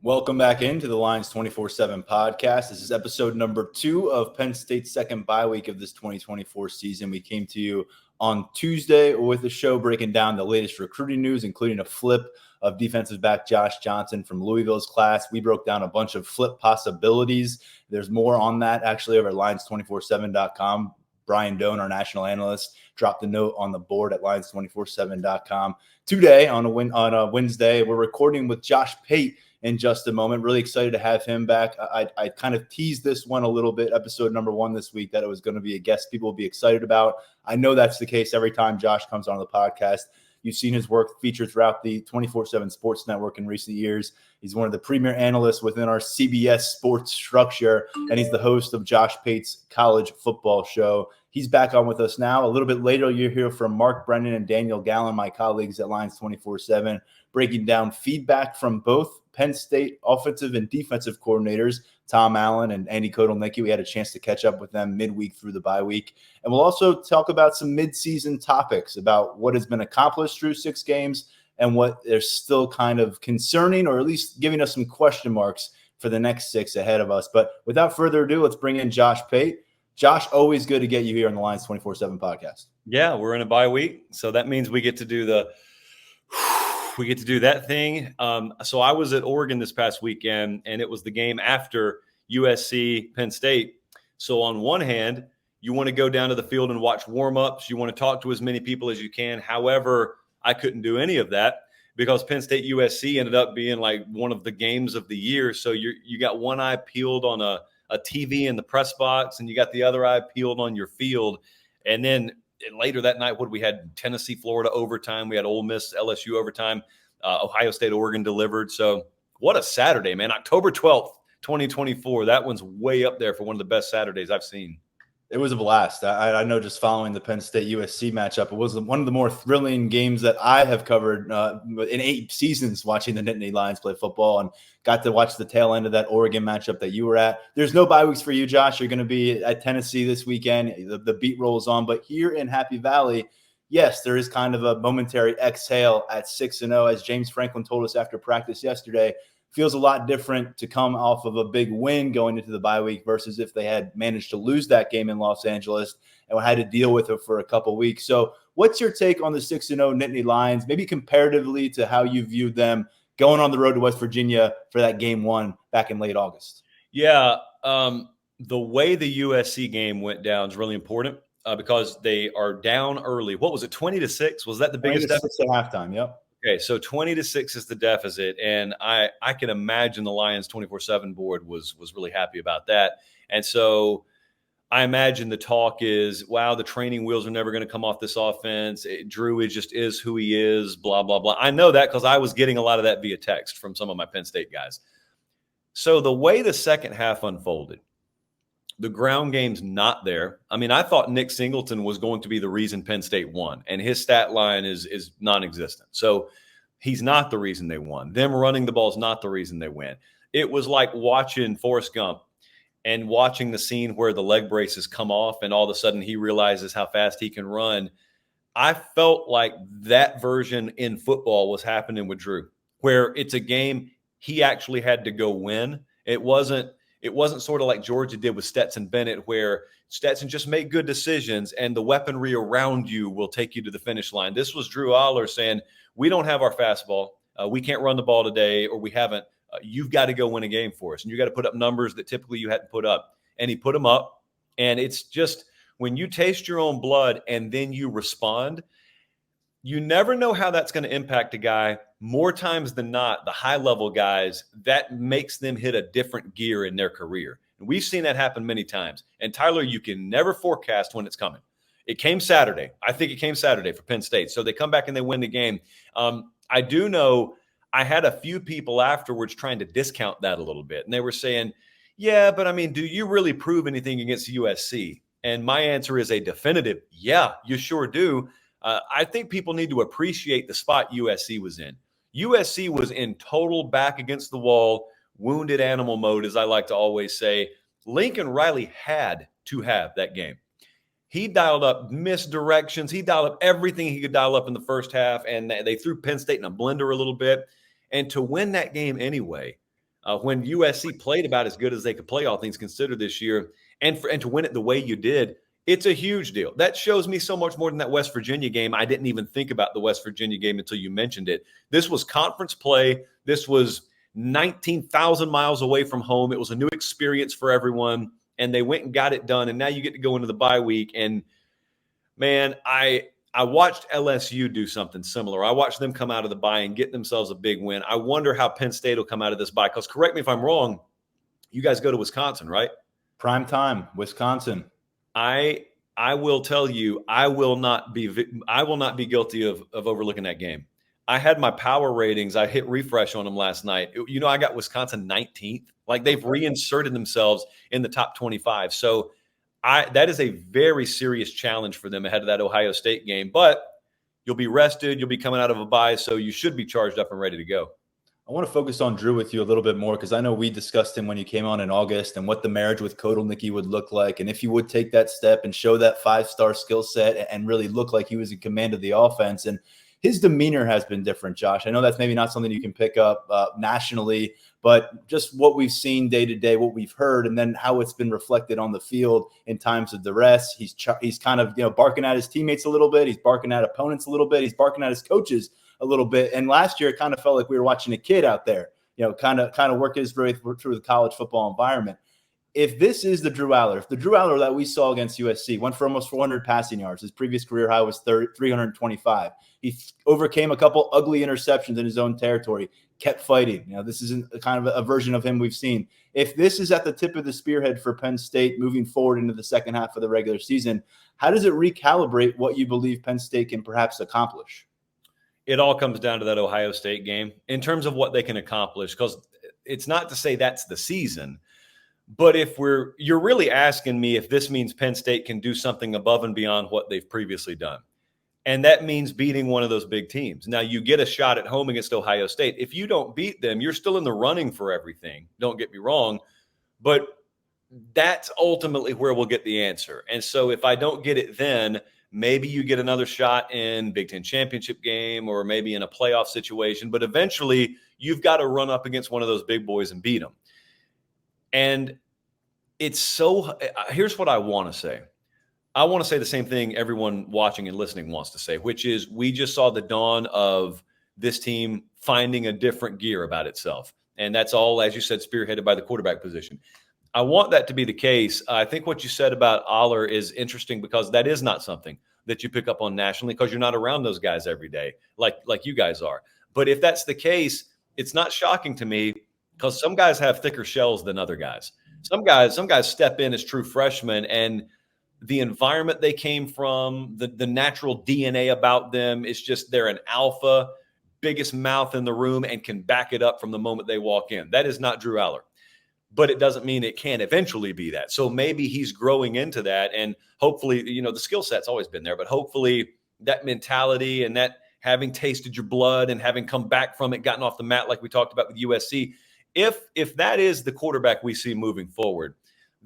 Welcome back into the Lions247 Podcast. This is episode number 2 of Penn State's second bye week of this 2024 season. We came to you on Tuesday with a show breaking down the latest recruiting news, including a flip of defensive back Josh Johnson from Louisville's class. We broke down a bunch of flip possibilities. There's more on that actually over at Lions247.com. Brian Doan, our national analyst, dropped a note on the board at Lions247.com. Today, on a Wednesday, we're recording with Josh Pate in just a moment. Really excited to have him back. I kind of teased this one a little bit, episode number 1 this week, that it was going to be a guest people will be excited about. I know that's the case every time Josh comes on the podcast. You've seen his work featured throughout the 247 Sports Network in recent years. He's one of the premier analysts within our CBS Sports structure, and he's the host of Josh Pate's college football show. He's back on with us now. A little bit later, you'll hear from Mark Brennan and Daniel Gallen, my colleagues at Lions247, breaking down feedback from both Penn State offensive and defensive coordinators, Tom Allen and Andy Kotelnicki. We had a chance to catch up with them midweek through the bye week. And we'll also talk about some midseason topics about what has been accomplished through 6 games and what is still kind of concerning, or at least giving us some question marks for the next 6 ahead of us. But without further ado, let's bring in Josh Pate. Josh, always good to get you here on the Lions247 Podcast. Yeah, we're in a bye week, so that means we get to do that thing. So I was at Oregon this past weekend, and it was the game after USC Penn State. So on one hand, you want to go down to the field and watch warm-ups. You want to talk to as many people as you can. However, I couldn't do any of that because Penn State USC ended up being like one of the games of the year. So you got one eye peeled on a TV in the press box, and you got the other eye peeled on your field. And then later that night, we had Tennessee, Florida overtime. We had Ole Miss, LSU overtime. Ohio State, Oregon delivered. So what a Saturday, man. October 12th, 2024. That one's way up there for one of the best Saturdays I've seen. It was a blast. I know, just following the Penn State USC matchup, it was one of the more thrilling games that I have covered in 8 seasons, watching the Nittany Lions play football, and got to watch the tail end of that Oregon matchup that you were at. There's no bye weeks for you, Josh. You're going to be at Tennessee this weekend. The beat rolls on. But here in Happy Valley, yes, there is kind of a momentary exhale at 6-0, as James Franklin told us after practice yesterday. Feels a lot different to come off of a big win going into the bye week versus if they had managed to lose that game in Los Angeles and had to deal with it for a couple weeks. So what's your take on the 6-0 Nittany Lions, maybe comparatively to how you viewed them going on the road to West Virginia for that game 1 back in late August? Yeah, the way the USC game went down is really important because they are down early. What was it, 20-6? Was that the biggest deficit? 20-6 at halftime, yep. Okay, so 20-6 is the deficit, and I can imagine the Lions 24/7 board was really happy about that. And so I imagine the talk is, wow, the training wheels are never going to come off this offense. Drew is who he is, blah, blah, blah. I know that because I was getting a lot of that via text from some of my Penn State guys. So the way the second half unfolded, the ground game's not there. I mean, I thought Nick Singleton was going to be the reason Penn State won, and his stat line is non-existent. So he's not the reason they won. Them running the ball is not the reason they win. It was like watching Forrest Gump and watching the scene where the leg braces come off and all of a sudden he realizes how fast he can run. I felt like that version in football was happening with Drew, where it's a game he actually had to go win. It wasn't sort of like Georgia did with Stetson Bennett, where Stetson just make good decisions and the weaponry around you will take you to the finish line. This was Drew Aller saying, we don't have our fastball. We can't run the ball today, or we haven't. You've got to go win a game for us. And you got to put up numbers that typically you hadn't put up. And he put them up. And it's just when you taste your own blood and then you respond, you never know how that's going to impact a guy. More times than not, the high-level guys, that makes them hit a different gear in their career. And we've seen that happen many times. And, Tyler, you can never forecast when it's coming. It came Saturday. I think it came Saturday for Penn State. So they come back and they win the game. I do know I had a few people afterwards trying to discount that a little bit. And they were saying, yeah, but, I mean, do you really prove anything against USC? And my answer is a definitive, yeah, you sure do. I think people need to appreciate the spot USC was in. USC was in total back against the wall, wounded animal mode, as I like to always say. Lincoln Riley had to have that game. He dialed up misdirections. He dialed up everything he could dial up in the first half, and they threw Penn State in a blender a little bit. And to win that game anyway, when USC played about as good as they could play, all things considered, this year, and to win it the way you did, it's a huge deal. That shows me so much more than that West Virginia game. I didn't even think about the West Virginia game until you mentioned it. This was conference play. This was 19,000 miles away from home. It was a new experience for everyone, and they went and got it done. And now you get to go into the bye week. And man, I watched LSU do something similar. I watched them come out of the bye and get themselves a big win. I wonder how Penn State will come out of this bye. Because correct me if I'm wrong, you guys go to Wisconsin, right? Prime time, Wisconsin. I will tell you, I will not be guilty of overlooking that game. I had my power ratings. I hit refresh on them last night. I got Wisconsin 19th. Like, they've reinserted themselves in the top 25. So that is a very serious challenge for them ahead of that Ohio State game. But you'll be rested. You'll be coming out of a bye, so you should be charged up and ready to go. I want to focus on Drew with you a little bit more, because I know we discussed him when you came on in August and what the marriage with Kotelnicki would look like. And if he would take that step and show that 5-star skill set and really look like he was in command of the offense. And his demeanor has been different, Josh. I know that's maybe not something you can pick up nationally, but just what we've seen day to day, what we've heard, and then how it's been reflected on the field in times of duress. He's kind of barking at his teammates a little bit. He's barking at opponents a little bit. He's barking at his coaches a little bit. And last year, it kind of felt like we were watching a kid out there, kind of work his way through the college football environment. If this is the Drew Aller, if the Drew Aller that we saw against USC went for almost 400 passing yards, his previous career high was 325. He overcame a couple ugly interceptions in his own territory, kept fighting. This isn't kind of a version of him we've seen. If this is at the tip of the spearhead for Penn State moving forward into the second half of the regular season, how does it recalibrate what you believe Penn State can perhaps accomplish? It all comes down to that Ohio State game in terms of what they can accomplish, because it's not to say that's the season. But you're really asking me if this means Penn State can do something above and beyond what they've previously done. And that means beating one of those big teams. Now, you get a shot at home against Ohio State. If you don't beat them, you're still in the running for everything. Don't get me wrong. But that's ultimately where we'll get the answer. And so if I don't get it then, maybe you get another shot in Big Ten championship game or maybe in a playoff situation. But eventually, you've got to run up against one of those big boys and beat them. And here's what I want to say. I want to say the same thing everyone watching and listening wants to say, which is we just saw the dawn of this team finding a different gear about itself. And that's all, as you said, spearheaded by the quarterback position. I want that to be the case. I think what you said about Aller is interesting, because that is not something that you pick up on nationally, because you're not around those guys every day like you guys are. But if that's the case, it's not shocking to me, because some guys have thicker shells than other guys. Some guys step in as true freshmen, and the environment they came from, the natural DNA about them is just they're an alpha, biggest mouth in the room, and can back it up from the moment they walk in. That is not Drew Aller. But it doesn't mean it can't eventually be that. So maybe he's growing into that, and hopefully, the skill set's always been there, but hopefully that mentality and that having tasted your blood and having come back from it, gotten off the mat like we talked about with USC, if that is the quarterback we see moving forward,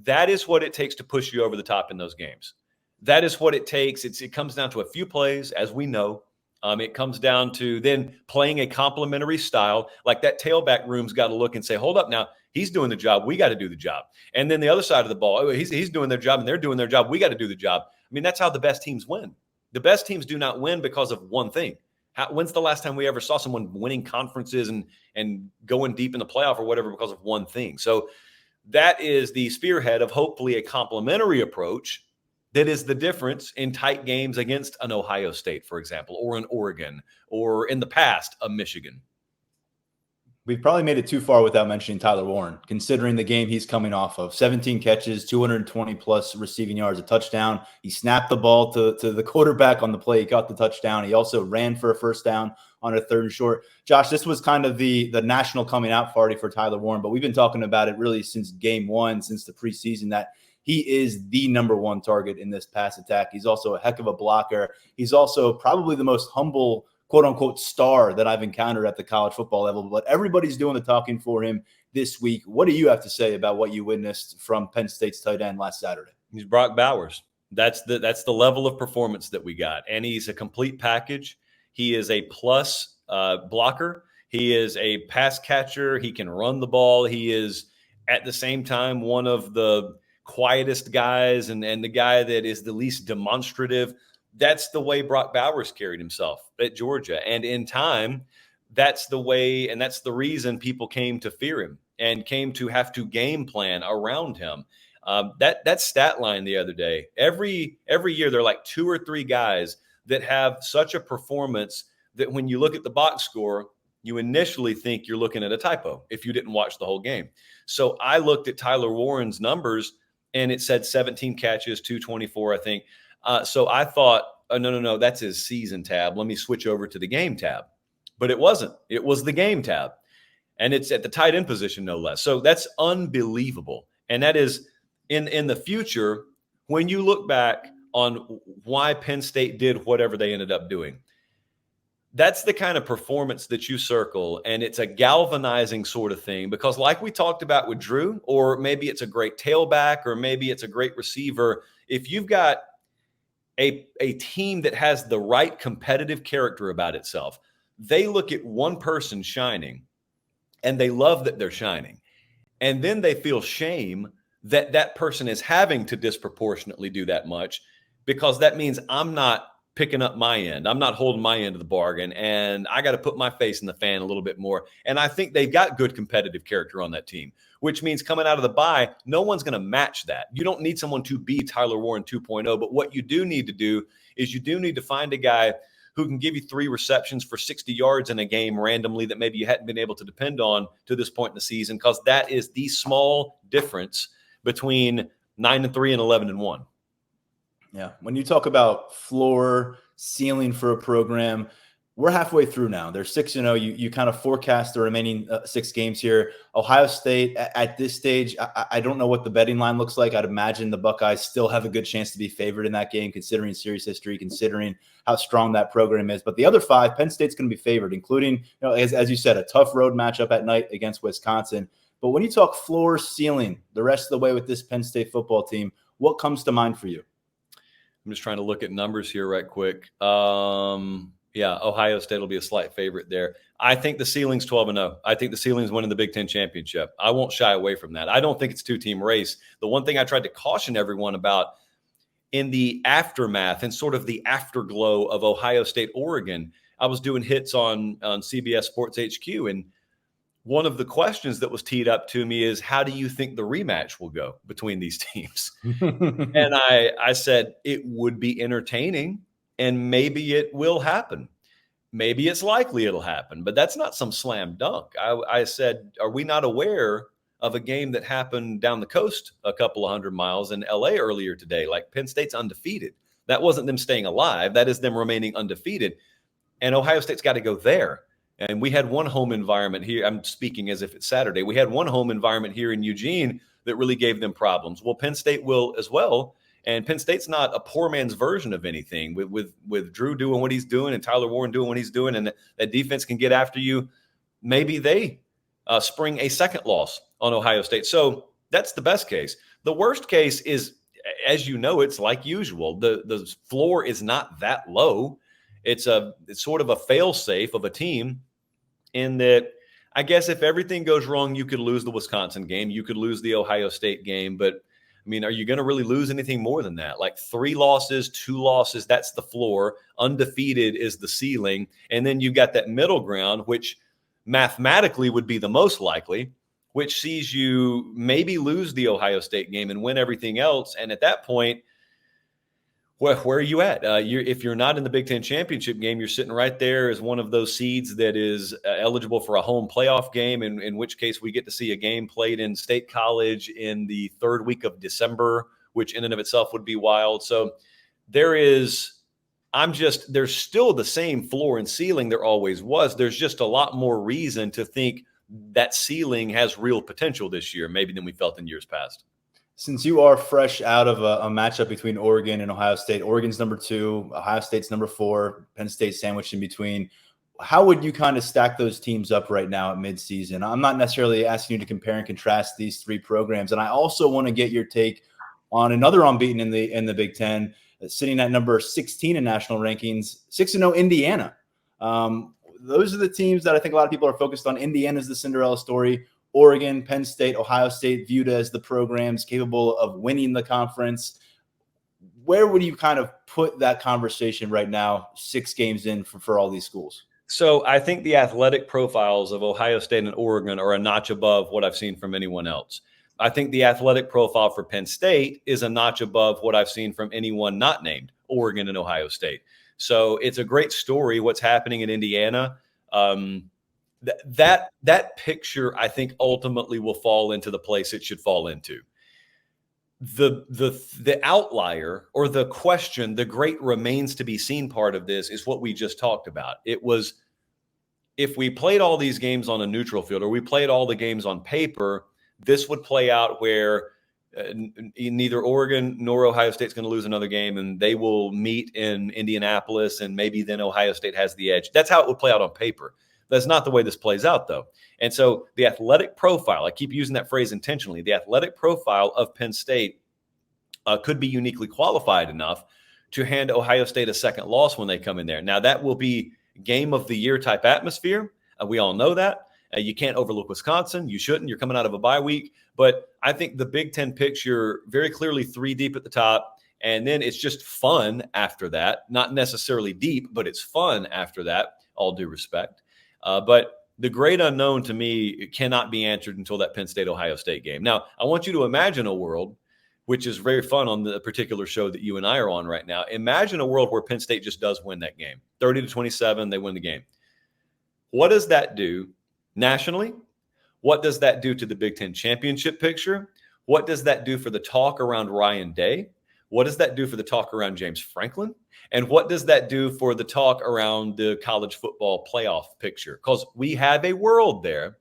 that is what it takes to push you over the top in those games. That is what it takes. It comes down to a few plays, as we know. It comes down to then playing a complementary style. Like, that tailback room's got to look and say, hold up now, he's doing the job, we got to do the job. And then the other side of the ball, he's doing their job and they're doing their job, we got to do the job. I mean, that's how the best teams win. The best teams do not win because of one thing. When's the last time we ever saw someone winning conferences and going deep in the playoff or whatever because of one thing? So that is the spearhead of hopefully a complementary approach that is the difference in tight games against an Ohio State, for example, or an Oregon, or in the past, a Michigan. We've probably made it too far without mentioning Tyler Warren, considering the game he's coming off of. 17 catches, 220-plus receiving yards, a touchdown. He snapped the ball to the quarterback on the play. He got the touchdown. He also ran for a first down on a 3rd and short. Josh, this was kind of the national coming out party for Tyler Warren, but we've been talking about it really since game one, since the preseason, that he is the number one target in this pass attack. He's also a heck of a blocker. He's also probably the most humble, quote-unquote, star that I've encountered at the college football level. But everybody's doing the talking for him this week. What do you have to say about what you witnessed from Penn State's tight end last Saturday? He's Brock Bowers. That's the level of performance that we got. And he's a complete package. He is a plus blocker. He is a pass catcher. He can run the ball. He is at the same time one of the quietest guys and the guy that is the least demonstrative. That's the way Brock Bowers carried himself at Georgia. And in time, that's the way, and that's the reason people came to fear him and came to have to game plan around him. That stat line the other day, every year there are like 2 or 3 guys that have such a performance that when you look at the box score, you initially think you're looking at a typo if you didn't watch the whole game. So I looked at Tyler Warren's numbers and it said 17 catches, 224, I think. So I thought, oh, no, that's his season tab. Let me switch over to the game tab. But it wasn't. It was the game tab. And it's at the tight end position, no less. So that's unbelievable. And that is in the future, when you look back on why Penn State did whatever they ended up doing, that's the kind of performance that you circle. And it's a galvanizing sort of thing, because like we talked about with Drew, or maybe it's a great tailback, or maybe it's a great receiver. If you've got a team that has the right competitive character about itself, they look at one person shining and they love that they're shining. And then they feel shame that that person is having to disproportionately do that much, because that means I'm not picking up my end. I'm not holding my end of the bargain, and I got to put my face in the fan a little bit more. And I think they've got good competitive character on that team, which means coming out of the bye, no one's going to match that. You don't need someone to be Tyler Warren 2.0, but what you do need to do is you do need to find a guy who can give you 3 receptions for 60 yards in a game randomly that maybe you hadn't been able to depend on to this point in the season, because that is the small difference between 9-3 and 11-1. Yeah. When you talk about floor, ceiling for a program, we're halfway through now. They're 6-0. You kind of forecast the remaining 6 games here. Ohio State at this stage, I don't know what the betting line looks like. I'd imagine the Buckeyes still have a good chance to be favored in that game, considering series history, considering how strong that program is. But the other 5, Penn State's going to be favored, including, as you said, a tough road matchup at night against Wisconsin. But when you talk floor, ceiling, the rest of the way with this Penn State football team, what comes to mind for you? I'm just trying to look at numbers here right quick. Yeah, Ohio State will be a slight favorite there. I think the ceiling's 12-0. I think the ceiling's winning the Big Ten championship. I won't shy away from that. I don't think it's a 2-team race. The one thing I tried to caution everyone about in the aftermath and sort of the afterglow of Ohio State, Oregon, I was doing hits on CBS Sports HQ, and one of the questions that was teed up to me is, how do you think the rematch will go between these teams? And I said, it would be entertaining, and maybe it will happen. Maybe it's likely it'll happen, but that's not some slam dunk. I said, are we not aware of a game that happened down the coast a couple of 100 miles in LA earlier today? Like, Penn State's undefeated. That wasn't them staying alive. That is them remaining undefeated. And Ohio State's got to go there. And we had one home environment here. I'm speaking as if it's Saturday. We had one home environment here in Eugene that really gave them problems. Well, Penn State will as well. And Penn State's not a poor man's version of anything. With Drew doing what he's doing and Tyler Warren doing what he's doing, and that defense can get after you, maybe they spring a second loss on Ohio State. So that's the best case. The worst case is, as you know, it's like usual. The floor is not that low. It's sort of a fail-safe of a team, in that I guess if everything goes wrong, you could lose the Wisconsin game. You could lose the Ohio State game. But, I mean, are you going to really lose anything more than that? Like 3 losses, 2 losses, that's the floor. Undefeated is the ceiling. And then you've got that middle ground, which mathematically would be the most likely, which sees you maybe lose the Ohio State game and win everything else. And at that point, where are you at? If you're not in the Big Ten championship game, you're sitting right there as one of those seeds that is eligible for a home playoff game, in which case we get to see a game played in State College in the 3rd week of December, which in and of itself would be wild. So there's still the same floor and ceiling there always was. There's just a lot more reason to think that ceiling has real potential this year, maybe than we felt in years past. Since you are fresh out of a matchup between Oregon and Ohio State, Oregon's number 2, Ohio State's number 4, Penn State sandwiched in between, how would you kind of stack those teams up right now at midseason? I'm not necessarily asking you to compare and contrast these 3 programs. And I also want to get your take on another unbeaten in the Big Ten, sitting at number 16 in national rankings, 6-0 Indiana. those are the teams that I think a lot of people are focused on. Indiana's the Cinderella story. Oregon, Penn State, Ohio State viewed as the programs capable of winning the conference. Where would you kind of put that conversation right now, 6 games in for all these schools? So I think the athletic profiles of Ohio State and Oregon are a notch above what I've seen from anyone else. I think the athletic profile for Penn State is a notch above what I've seen from anyone not named Oregon and Ohio State. So it's a great story what's happening in Indiana. That picture, I think, ultimately will fall into the place it should fall into. The outlier or the question, the great remains to be seen part of this is what we just talked about. It was, if we played all these games on a neutral field or we played all the games on paper, this would play out where neither Oregon nor Ohio State's going to lose another game, and they will meet in Indianapolis, and maybe then Ohio State has the edge. That's how it would play out on paper. That's not the way this plays out, though. And so the athletic profile, I keep using that phrase intentionally, the athletic profile of Penn State could be uniquely qualified enough to hand Ohio State a second loss when they come in there. Now, that will be game of the year type atmosphere. We all know that. You can't overlook Wisconsin. You shouldn't. You're coming out of a bye week. But I think the Big Ten picture, very clearly 3 deep at the top, and then it's just fun after that. Not necessarily deep, but it's fun after that, all due respect. But the great unknown to me cannot be answered until that Penn State-Ohio State game. Now, I want you to imagine a world, which is very fun on the particular show that you and I are on right now. Imagine a world where Penn State just does win that game. 30-27, they win the game. What does that do nationally? What does that do to the Big Ten championship picture? What does that do for the talk around Ryan Day? What does that do for the talk around James Franklin? And what does that do for the talk around the college football playoff picture? Because we have a world there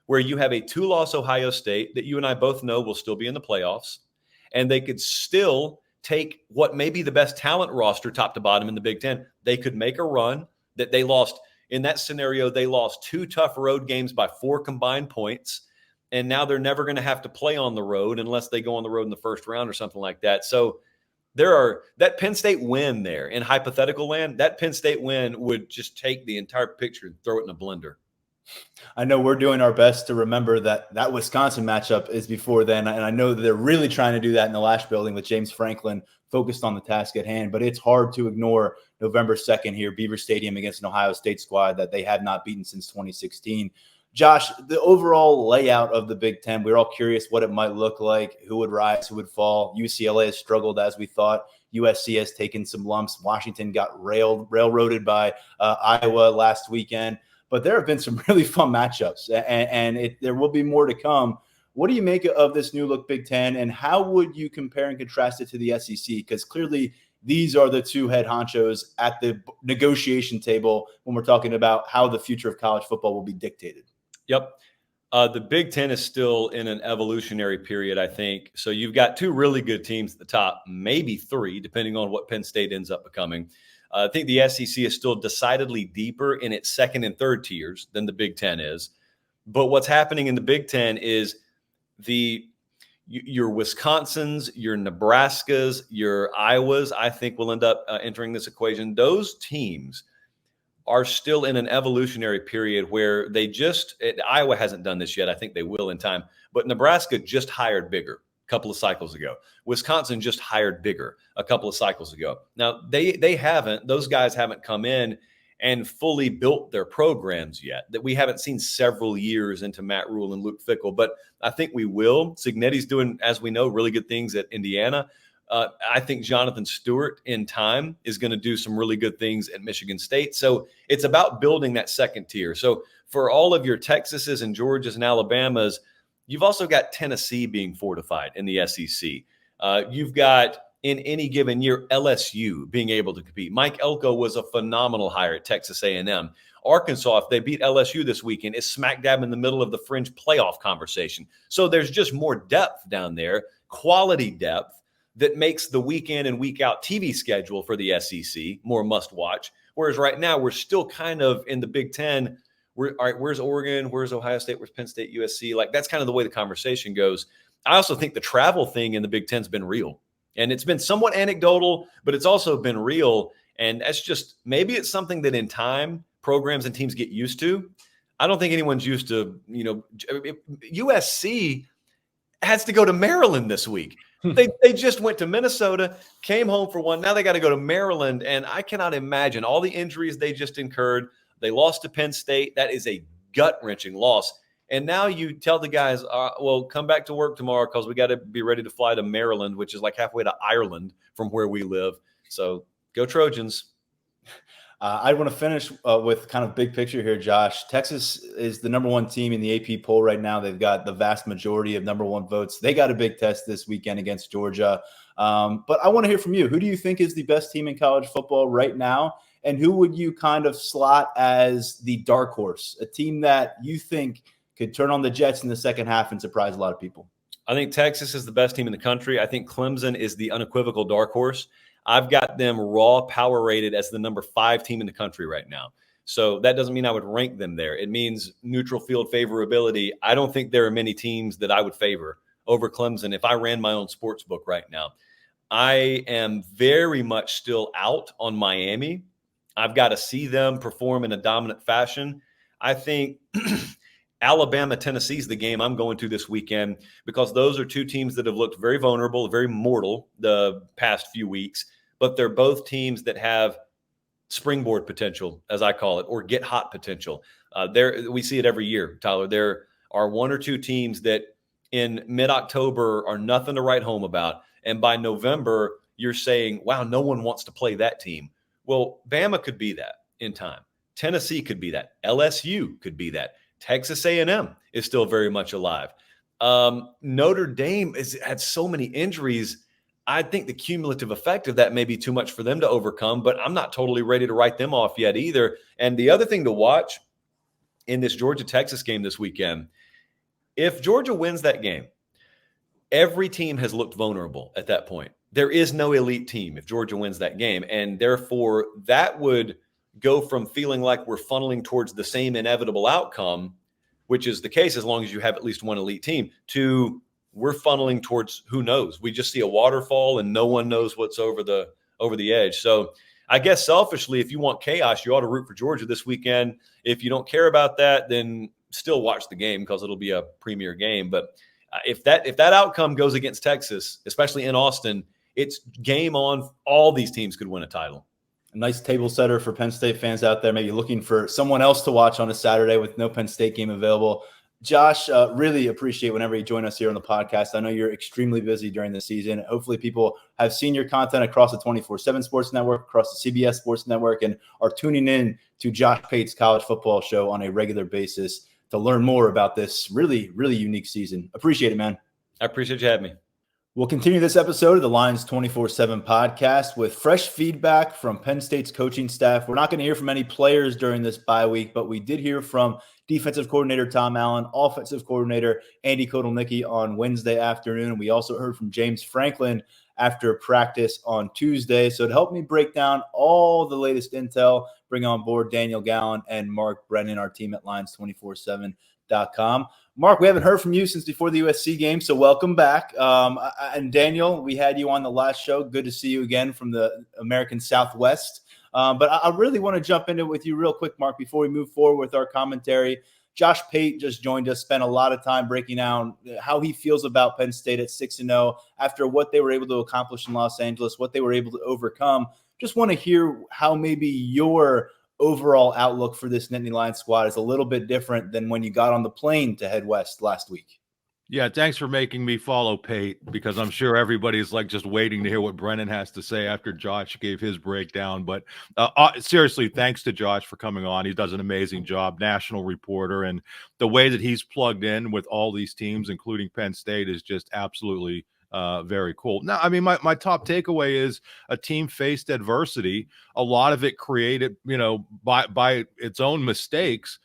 where you have a 2-loss Ohio State that you and I both know will still be in the playoffs, and they could still take what may be the best talent roster top to bottom in the Big Ten. They could make a run that they lost. In that scenario, they lost 2 tough road games by 4 combined points, and now they're never going to have to play on the road unless they go on the road in the first round or something like that. So that Penn State win there in hypothetical land, that Penn State win would just take the entire picture and throw it in a blender. I know we're doing our best to remember that Wisconsin matchup is before then, and I know that they're really trying to do that in the Lash building with James Franklin focused on the task at hand, but it's hard to ignore November 2nd here, Beaver Stadium against an Ohio State squad that they have not beaten since 2016. Josh, the overall layout of the Big Ten, we're all curious what it might look like, who would rise, who would fall. UCLA has struggled as we thought. USC has taken some lumps. Washington got railroaded by Iowa last weekend. But there have been some really fun matchups, and there will be more to come. What do you make of this new look Big Ten, and how would you compare and contrast it to the SEC? Because clearly these are the 2 head honchos at the negotiation table when we're talking about how the future of college football will be dictated. Yep. The Big Ten is still in an evolutionary period, I think. So you've got 2 really good teams at the top, maybe 3, depending on what Penn State ends up becoming. I think the SEC is still decidedly deeper in its 2nd and 3rd tiers than the Big Ten is. But what's happening in the Big Ten is your Wisconsins, your Nebraskas, your Iowas, I think will end up entering this equation. Those teams are still in an evolutionary period where Iowa hasn't done this yet. I think they will in time. But Nebraska just hired bigger a couple of cycles ago. Wisconsin just hired bigger a couple of cycles ago. Now, those guys haven't come in and fully built their programs yet. That we haven't seen several years into Matt Rule and Luke Fickell, but I think we will. Cignetti's doing, as we know, really good things at Indiana. I think Jonathan Stewart in time is going to do some really good things at Michigan State. So it's about building that 2nd tier. So for all of your Texases and Georgias and Alabamas, you've also got Tennessee being fortified in the SEC. You've got, in any given year, LSU being able to compete. Mike Elko was a phenomenal hire at Texas A&M. Arkansas, if they beat LSU this weekend, is smack dab in the middle of the fringe playoff conversation. So there's just more depth down there, quality depth, that makes the week in and week out TV schedule for the SEC more must watch. Whereas right now we're still kind of in the Big Ten. All right, where's Oregon? Where's Ohio State? Where's Penn State, USC? Like, that's kind of the way the conversation goes. I also think the travel thing in the Big Ten's been real. And it's been somewhat anecdotal, but it's also been real. And that's just, maybe it's something that in time programs and teams get used to. I don't think anyone's used to, USC has to go to Maryland this week. They just went to Minnesota, came home for one. Now they got to go to Maryland, and I cannot imagine all the injuries they just incurred. They lost to Penn State. That is a gut-wrenching loss. And now you tell the guys, well, come back to work tomorrow because we got to be ready to fly to Maryland, which is like halfway to Ireland from where we live. So go Trojans. I want to finish with kind of big picture here, Josh. Texas is the number one team in the AP poll right now. They've got the vast majority of number one votes. They got a big test this weekend against Georgia. But I want to hear from you. Who do you think is the best team in college football right now? And who would you kind of slot as the dark horse, a team that you think could turn on the Jets in the second half and surprise a lot of people? I think Texas is the best team in the country. I think Clemson is the unequivocal dark horse. I've got them raw power rated as the number 5 team in the country right now. So that doesn't mean I would rank them there. It means neutral field favorability. I don't think there are many teams that I would favor over Clemson if I ran my own sports book right now. I am very much still out on Miami. I've got to see them perform in a dominant fashion. I think Alabama, Tennessee is the game I'm going to this weekend because those are two teams that have looked very vulnerable, very mortal the past few weeks. But they're both teams that have springboard potential, as I call it, or get hot potential. We see it every year, Tyler. There are one or two teams that in mid-October are nothing to write home about. And by November, you're saying, wow, no one wants to play that team. Well, Bama could be that in time. Tennessee could be that. LSU could be that. Texas A&M is still very much alive. Notre Dame has had so many injuries. I think the cumulative effect of that may be too much for them to overcome, but I'm not totally ready to write them off yet either. And the other thing to watch in this Georgia-Texas game this weekend, if Georgia wins that game, every team has looked vulnerable at that point. There is no elite team if Georgia wins that game. And therefore, that would go from feeling like we're funneling towards the same inevitable outcome, which is the case as long as you have at least one elite team, to we're funneling towards who knows. We just see a waterfall and no one knows what's over the edge. So I guess selfishly, if you want chaos, you ought to root for Georgia this weekend. If you don't care about that, then still watch the game because it'll be a premier game. But if that outcome goes against Texas, especially in Austin, it's game on. All these teams could win a title. A nice table setter for Penn State fans out there, maybe looking for someone else to watch on a Saturday with no Penn State game available. Josh, really appreciate whenever you join us here on the podcast. I know you're extremely busy during the season. Hopefully people have seen your content across the 247 Sports Network, across the CBS Sports Network, and are tuning in to Josh Pate's college football show on a regular basis to learn more about this really, really unique season. Appreciate it, man. I appreciate you having me. We'll continue this episode of the Lions247 Podcast with fresh feedback from Penn State's coaching staff. We're not going to hear from any players during this bye week, but we did hear from defensive coordinator Tom Allen, offensive coordinator Andy Kotelnicki on Wednesday afternoon. We also heard from James Franklin after practice on Tuesday. So to help me break down all the latest intel, bring on board Daniel Gallen and Mark Brennan, our team at Lions247.com. Mark, we haven't heard from you since before the USC game, so welcome back. And Daniel, we had you on the last show. Good to see you again from the American Southwest. But I really want to jump into it with you real quick, Mark, before we move forward with our commentary. Josh Pate just joined us, spent a lot of time breaking down how he feels about Penn State at 6-0 after what they were able to accomplish in Los Angeles, what they were able to overcome. Just want to hear how maybe your overall outlook for this Nittany Lions squad is a little bit different than when you got on the plane to head west last week. Yeah, thanks for making me follow Pate, because I'm sure everybody's like just waiting to hear what Brennan has to say after Josh gave his breakdown. But seriously, thanks to Josh for coming on. He does an amazing job, national reporter, and the way that he's plugged in with all these teams, including Penn State, is just absolutely very cool. Now, I mean, my top takeaway is a team faced adversity, a lot of it created, by its own mistakes,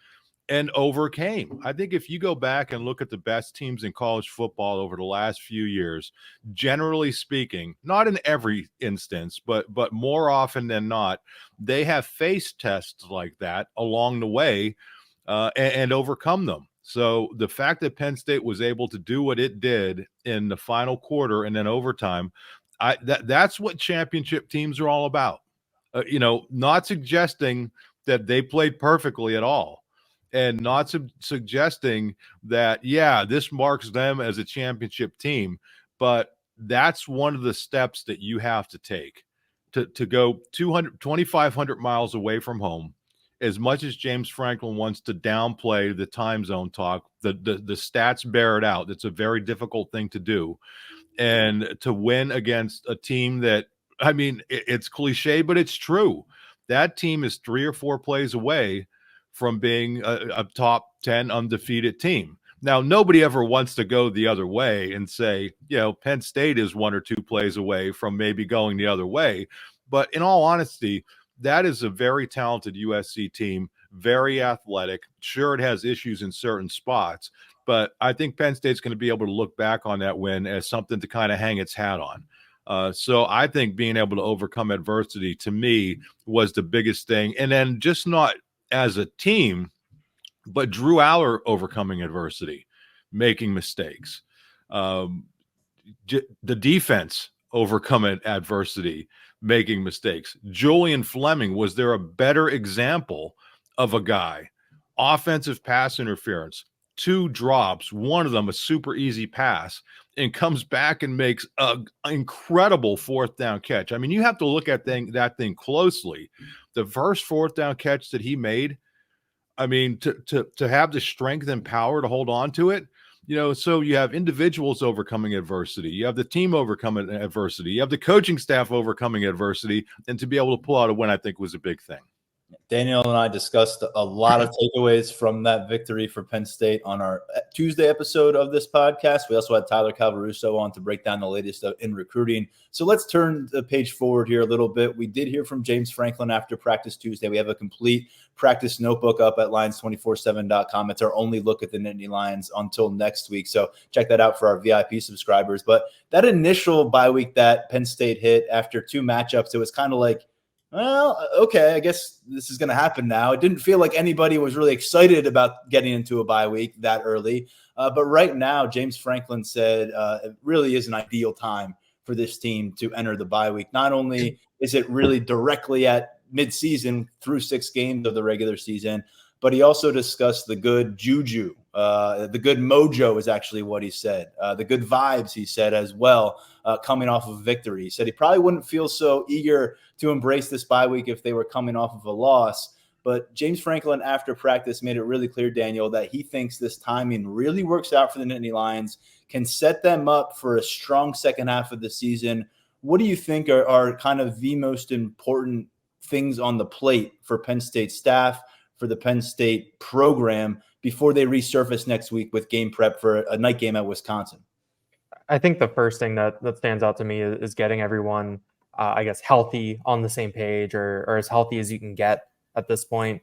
and overcame. I think if you go back and look at the best teams in college football over the last few years, generally speaking, not in every instance, but more often than not, they have faced tests like that along the way and overcome them. So the fact that Penn State was able to do what it did in the final quarter and then overtime, that's what championship teams are all about. Not suggesting that they played perfectly at all, and not suggesting that, yeah, this marks them as a championship team, but that's one of the steps that you have to take to go 2,500 miles away from home. As much as James Franklin wants to downplay the time zone talk, the stats bear it out. It's a very difficult thing to do. And to win against a team that, I mean, it's cliche, but it's true. That team is 3 or 4 plays away from being a top 10 undefeated team. Now, nobody ever wants to go the other way and say, Penn State is 1 or 2 plays away from maybe going the other way. But in all honesty, that is a very talented USC team, very athletic. Sure, it has issues in certain spots, but I think Penn State's going to be able to look back on that win as something to kind of hang its hat on. So I think being able to overcome adversity, to me, was the biggest thing. And then just not as a team, but Drew Aller overcoming adversity, making mistakes. The defense overcoming adversity, making mistakes. Julian Fleming, was there a better example of a guy? Offensive pass interference, 2 drops, one of them a super easy pass, and comes back and makes an incredible 4th down catch. I mean, you have to look at that thing closely. The first 4th down catch that he made, I mean, to have the strength and power to hold on to it, so you have individuals overcoming adversity. You have the team overcoming adversity. You have the coaching staff overcoming adversity. And to be able to pull out a win, I think, was a big thing. Daniel and I discussed a lot of takeaways from that victory for Penn State on our Tuesday episode of this podcast. We also had Tyler Calvaruso on to break down the latest in recruiting. So let's turn the page forward here a little bit. We did hear from James Franklin after practice Tuesday. We have a complete practice notebook up at Lions247.com. It's our only look at the Nittany Lions until next week. So check that out for our VIP subscribers. But that initial bye week that Penn State hit after 2 matchups, it was kind of like, well, okay, I guess this is going to happen now. It didn't feel like anybody was really excited about getting into a bye week that early. But right now, James Franklin said it really is an ideal time for this team to enter the bye week. Not only is it really directly at midseason through 6 games of the regular season, but he also discussed the good juju, the good mojo is actually what he said. The good vibes, he said, as well, coming off of victory. He said he probably wouldn't feel so eager to embrace this bye week if they were coming off of a loss. But James Franklin, after practice, made it really clear, Daniel, that he thinks this timing really works out for the Nittany Lions, can set them up for a strong second half of the season. What do you think are kind of the most important things on the plate for Penn State staff, for the Penn State program, before they resurface next week with game prep for a night game at Wisconsin? I think the first thing that stands out to me is getting everyone, I guess, healthy on the same page, or as healthy as you can get at this point.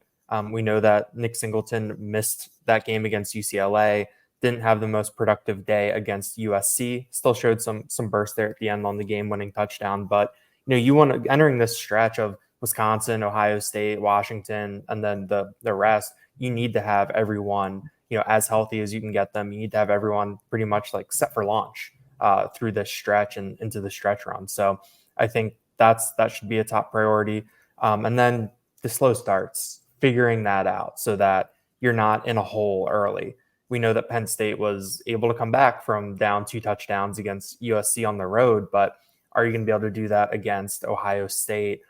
We know that Nick Singleton missed that game against UCLA, didn't have the most productive day against USC, still showed some burst there at the end on the game-winning touchdown. But, you want to, entering this stretch of Wisconsin, Ohio State, Washington, and then the rest, you need to have everyone, as healthy as you can get them. You need to have everyone pretty much like set for launch through this stretch and into the stretch run. So I think that should be a top priority. And then the slow starts, figuring that out so that you're not in a hole early. We know that Penn State was able to come back from down 2 touchdowns against USC on the road, but are you going to be able to do that against Ohio State?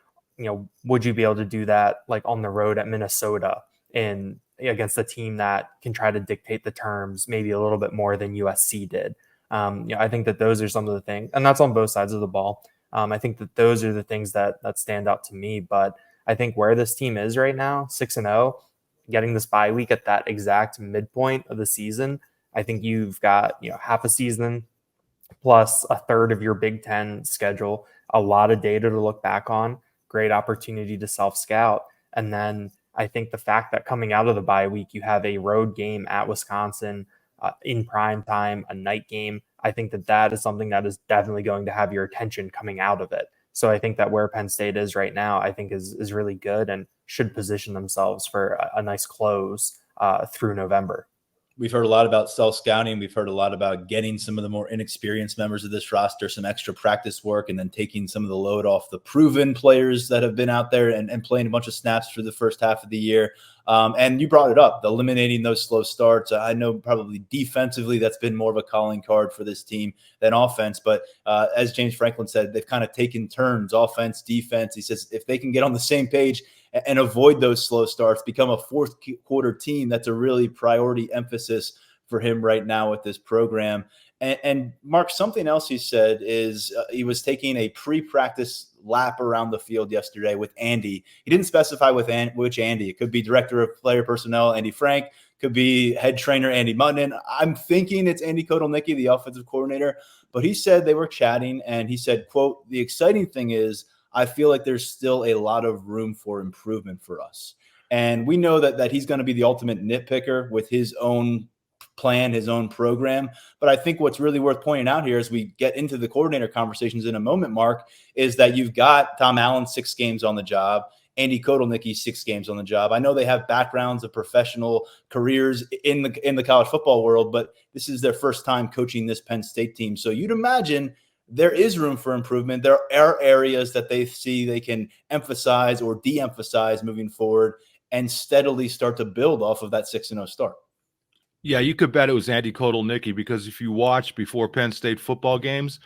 Would you be able to do that like on the road at Minnesota and against a team that can try to dictate the terms maybe a little bit more than USC did? I think that those are some of the things, and that's on both sides of the ball. I think that those are the things that stand out to me. But I think where this team is right now, 6-0, getting this bye week at that exact midpoint of the season, I think you've got half a season plus a third of your Big Ten schedule, a lot of data to look back on, great opportunity to self-scout. And then I think the fact that coming out of the bye week, you have a road game at Wisconsin in prime time, a night game. I think that is something that is definitely going to have your attention coming out of it. So I think that where Penn State is right now, I think is really good and should position themselves for a nice close through November. We've heard a lot about self-scouting. We've heard a lot about getting some of the more inexperienced members of this roster some extra practice work and then taking some of the load off the proven players that have been out there and playing a bunch of snaps for the first half of the year. And you brought it up, eliminating those slow starts. I know probably defensively that's been more of a calling card for this team than offense. But as James Franklin said, they've kind of taken turns, offense, defense. He says if they can get on the same page and avoid those slow starts, become a fourth quarter team, that's a really priority emphasis for him right now with this program. And Mark, something else he said is he was taking a pre-practice lap around the field yesterday with Andy. He didn't specify which Andy. It could be director of player personnel, Andy Frank, could be head trainer, Andy Mutton. I'm thinking it's Andy Kotelnicki, the offensive coordinator, but he said they were chatting and he said, quote, "The exciting thing is I feel like there's still a lot of room for improvement for us." And we know that he's going to be the ultimate nitpicker with his own plan, his own program. But I think what's really worth pointing out here as we get into the coordinator conversations in a moment, Mark, is that you've got Tom Allen 6 games on the job, Andy Kotelnicki 6 games on the job. I know they have backgrounds of professional careers in the college football world, but this is their first time coaching this Penn State team. So you'd imagine there is room for improvement. There are areas that they see they can emphasize or de-emphasize moving forward and steadily start to build off of that 6-0 start. Yeah, you could bet it was Andy Kotelnicki, because if you watch before Penn State football games,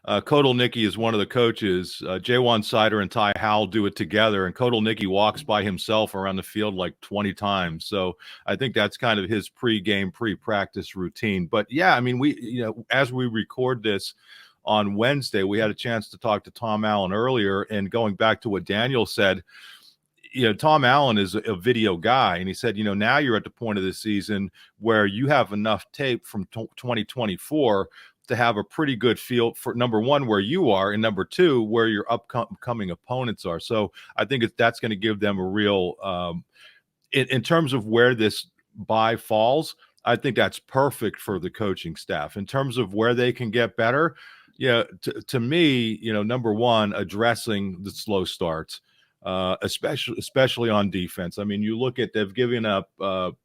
Kotelnicki is one of the coaches. Jaywan Sider and Ty Howell do it together, and Kotelnicki walks by himself around the field like 20 times. So I think that's kind of his pre-game, pre-practice routine. But yeah, I mean, as we record this on Wednesday, we had a chance to talk to Tom Allen earlier, and going back to what Daniel said, Tom Allen is a video guy, and he said, now you're at the point of the season where you have enough tape from 2024 to have a pretty good feel for, number one, where you are, and number two, where your upcoming opponents are. So I think that's going to give them a real, in terms of where this bye falls, I think that's perfect for the coaching staff. In terms of where they can get better, to me, number one, addressing the slow starts, especially on defense. I mean, you look at, they've given up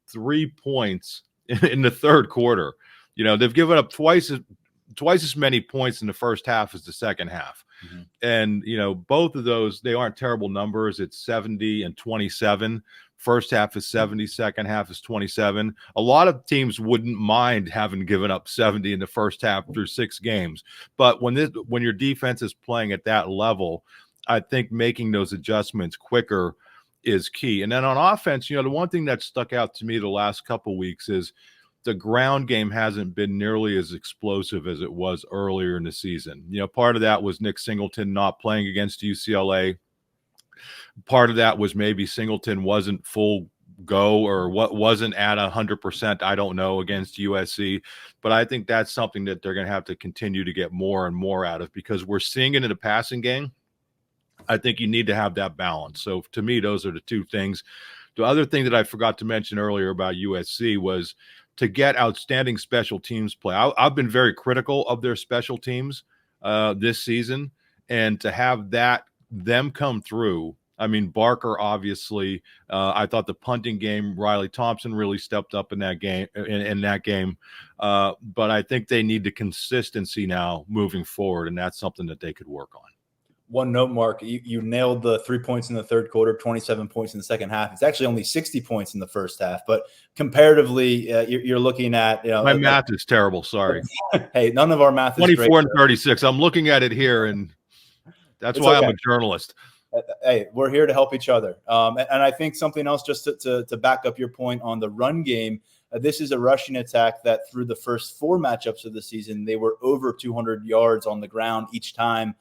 3 points in the third quarter. They've given up twice as many points in the first half as the second half. Mm-hmm. And, both of those, they aren't terrible numbers. It's 70 and 27. First half is 70, second half is 27. A lot of teams wouldn't mind having given up 70 in the first half through 6 games. But when your defense is playing at that level, I think making those adjustments quicker is key. And then on offense, the one thing that stuck out to me the last couple of weeks is the ground game hasn't been nearly as explosive as it was earlier in the season. Part of that was Nick Singleton not playing against UCLA. Part of that was maybe Singleton wasn't full go or what wasn't at 100%. I don't know, against USC, but I think that's something that they're going to have to continue to get more and more out of, because we're seeing it in the passing game. I think you need to have that balance. So to me, those are the two things. The other thing that I forgot to mention earlier about USC was to get outstanding special teams play. I've been very critical of their special teams this season, and to have them come through. I mean, Barker, obviously, I thought the punting game, Riley Thompson really stepped up in that game. But I think they need the consistency now moving forward, and that's something that they could work on. One note, Mark, you nailed the 3 points in the third quarter, 27 points in the second half. It's actually only 60 points in the first half, but comparatively, you're looking at my math is terrible. Sorry. Hey, none of our math is 24 great, and 36. I'm looking at it here, and that's why I'm a journalist. Hey, we're here to help each other. And I think something else, just to back up your point on the run game, this is a rushing attack that through the first 4 matchups of the season, they were over 200 yards on the ground each time.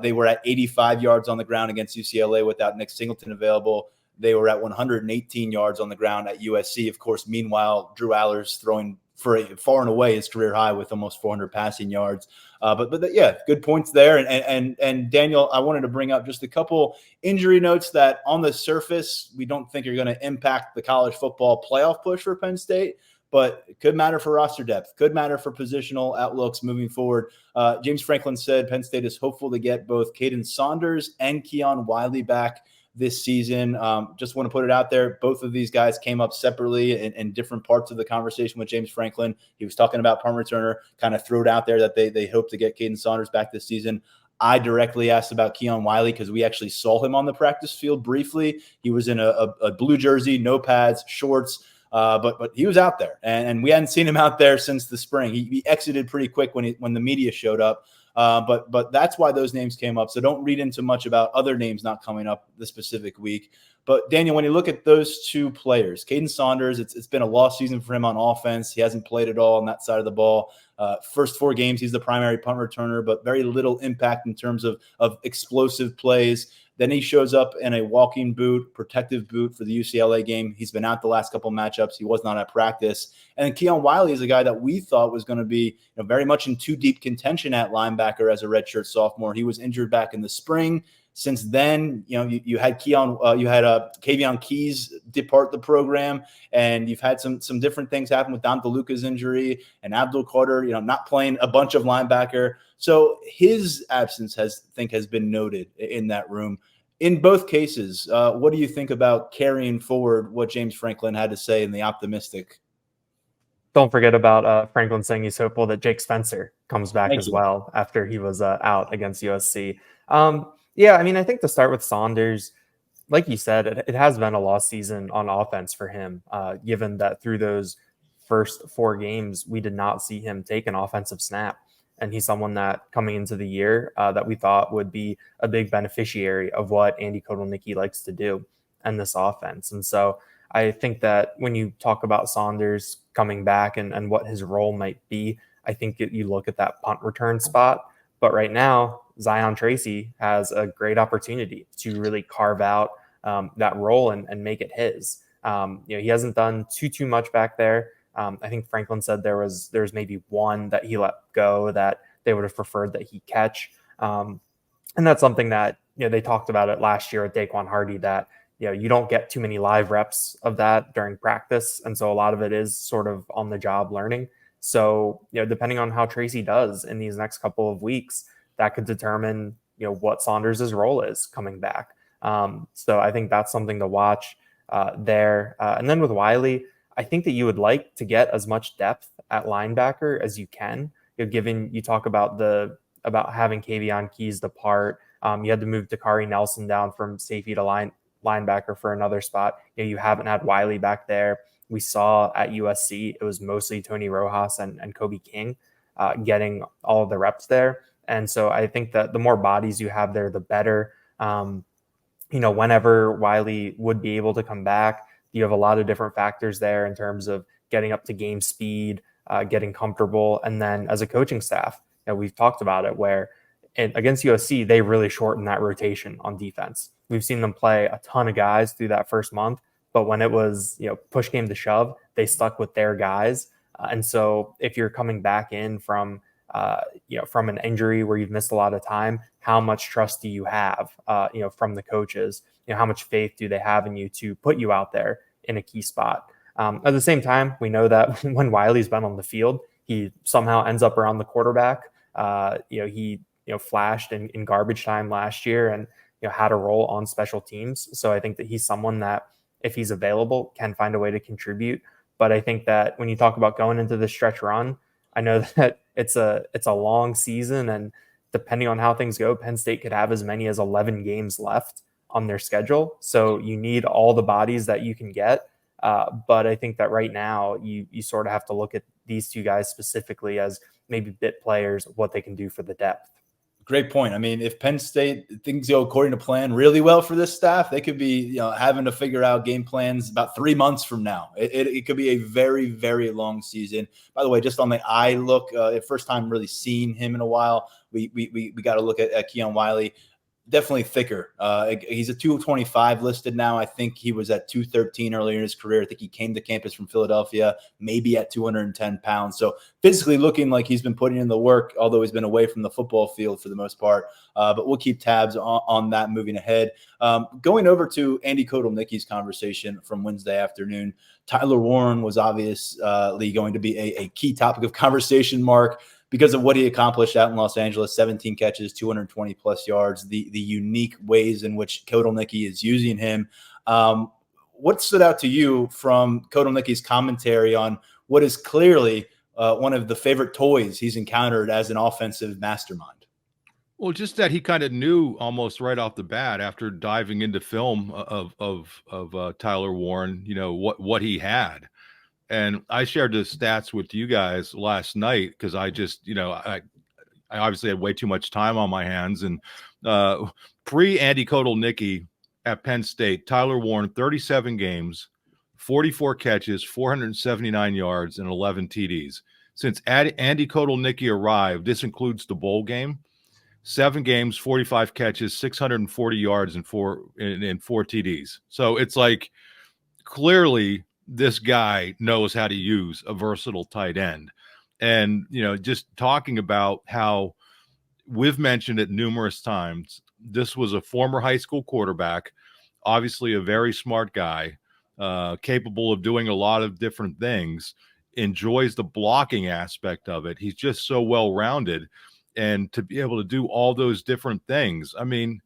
They were at 85 yards on the ground against UCLA without Nick Singleton available. They were at 118 yards on the ground at USC. Of course, meanwhile, Drew Aller's throwing for far and away his career high with almost 400 passing yards. But yeah, good points there. And Daniel, I wanted to bring up just a couple injury notes that on the surface, we don't think are going to impact the college football playoff push for Penn State, but it could matter for roster depth, could matter for positional outlooks moving forward. James Franklin said Penn State is hopeful to get both Caden Saunders and Keon Wiley back this season. Just want to put it out there. Both of these guys came up separately in different parts of the conversation with James Franklin. He was talking about punt returner, kind of threw it out there that they hope to get Caden Saunders back this season. I directly asked about Keon Wiley because we actually saw him on the practice field briefly. He was in a blue jersey, no pads, shorts, but he was out there, and we hadn't seen him out there since the spring. He exited pretty quick when the media showed up. But that's why those names came up. So don't read into much about other names not coming up this specific week. But Daniel, when you look at those two players, Caden Saunders, it's been a lost season for him on offense. He hasn't played at all on that side of the ball. First 4 games, he's the primary punt returner, but very little impact in terms of explosive plays. Then he shows up in a walking boot, protective boot for the UCLA game. He's been out the last couple matchups. He was not at practice. And then Keon Wiley is a guy that we thought was going to be very much in too deep contention at linebacker as a redshirt sophomore. He was injured back in the spring. Since then, you had Kavion Keys depart the program, and you've had some different things happen with Dom DeLuca's injury and Abdul Carter, not playing a bunch of linebacker. So his absence has been noted in that room. In both cases, what do you think about carrying forward what James Franklin had to say in the optimistic? Don't forget about Franklin saying he's hopeful that Jake Spencer comes back as well after he was out against USC. Yeah, I mean, I think to start with Saunders, like you said, it has been a lost season on offense for him, given that through those first 4 games, we did not see him take an offensive snap. And he's someone that coming into the year that we thought would be a big beneficiary of what Andy Kotelnicki likes to do in this offense. And so I think that when you talk about Saunders coming back and what his role might be, I think you look at that punt return spot. But right now, Zion Tracy has a great opportunity to really carve out that role and make it his. He hasn't done too much back there. I think Franklin said there's maybe one that he let go that they would have preferred that he catch. And that's something that, they talked about it last year at Daquan Hardy, that, you don't get too many live reps of that during practice. And so a lot of it is sort of on the job learning. So, depending on how Tracy does in these next couple of weeks, that could determine, what Saunders' role is coming back. So I think that's something to watch there. And then with Wiley, I think that you would like to get as much depth at linebacker as you can. Given you talk about having Kavion Keys depart, you had to move Dakari Nelson down from safety to linebacker for another spot. You haven't had Wiley back there. We saw at USC, it was mostly Tony Rojas and Kobe King getting all of the reps there. And so I think that the more bodies you have there, the better. Whenever Wiley would be able to come back, you have a lot of different factors there in terms of getting up to game speed, getting comfortable. And then as a coaching staff, we've talked about it where against USC, they really shortened that rotation on defense. We've seen them play a ton of guys through that first month. But when it was, push game to shove, they stuck with their guys. And so if you're coming back in from an injury where you've missed a lot of time, how much trust do you have, from the coaches? How much faith do they have in you to put you out there in a key spot? At the same time, we know that when Wiley's been on the field, he somehow ends up around the quarterback. He flashed in garbage time last year and had a role on special teams. So I think that he's someone that, if he's available, can find a way to contribute. But I think that when you talk about going into the stretch run, I know that it's a long season, and depending on how things go, Penn State could have as many as 11 games left on their schedule. So you need all the bodies that you can get. But I think that right now you sort of have to look at these two guys specifically as maybe bit players, what they can do for the depth. Great point. I mean, if Penn State, things go according to plan really well for this staff, they could be, having to figure out game plans about 3 months from now. It could be a very, very long season. By the way, just on the eye look, first time really seeing him in a while, we got to look at Keon Wiley. Definitely thicker. He's a 225 listed now. I think he was at 213 earlier in his career. I think he came to campus from Philadelphia, maybe at 210 pounds. So physically looking like he's been putting in the work, although he's been away from the football field for the most part. But we'll keep tabs on that moving ahead. Going over to Andy Kotelnicki's conversation from Wednesday afternoon, Tyler Warren was obviously going to be a key topic of conversation, Mark. because of what he accomplished out in Los Angeles, 17 catches, 220 plus yards, the unique ways in which Kotelnicki is using him. What stood out to you from Kotelnicki's commentary on what is clearly one of the favorite toys he's encountered as an offensive mastermind? Well, just that he kind of knew almost right off the bat after diving into film of Tyler Warren, what he had. And I shared the stats with you guys last night because I just, I obviously had way too much time on my hands. And pre-Andy Kotelnicki at Penn State, Tyler Warren, 37 games, 44 catches, 479 yards, and 11 TDs. Since Andy Kotelnicki arrived, this includes the bowl game, 7 games, 45 catches, 640 yards, and four TDs. So it's like clearly this guy knows how to use a versatile tight end. And, just talking about how we've mentioned it numerous times, this was a former high school quarterback, obviously a very smart guy, capable of doing a lot of different things, enjoys the blocking aspect of it. He's just so well-rounded. And to be able to do all those different things, I mean,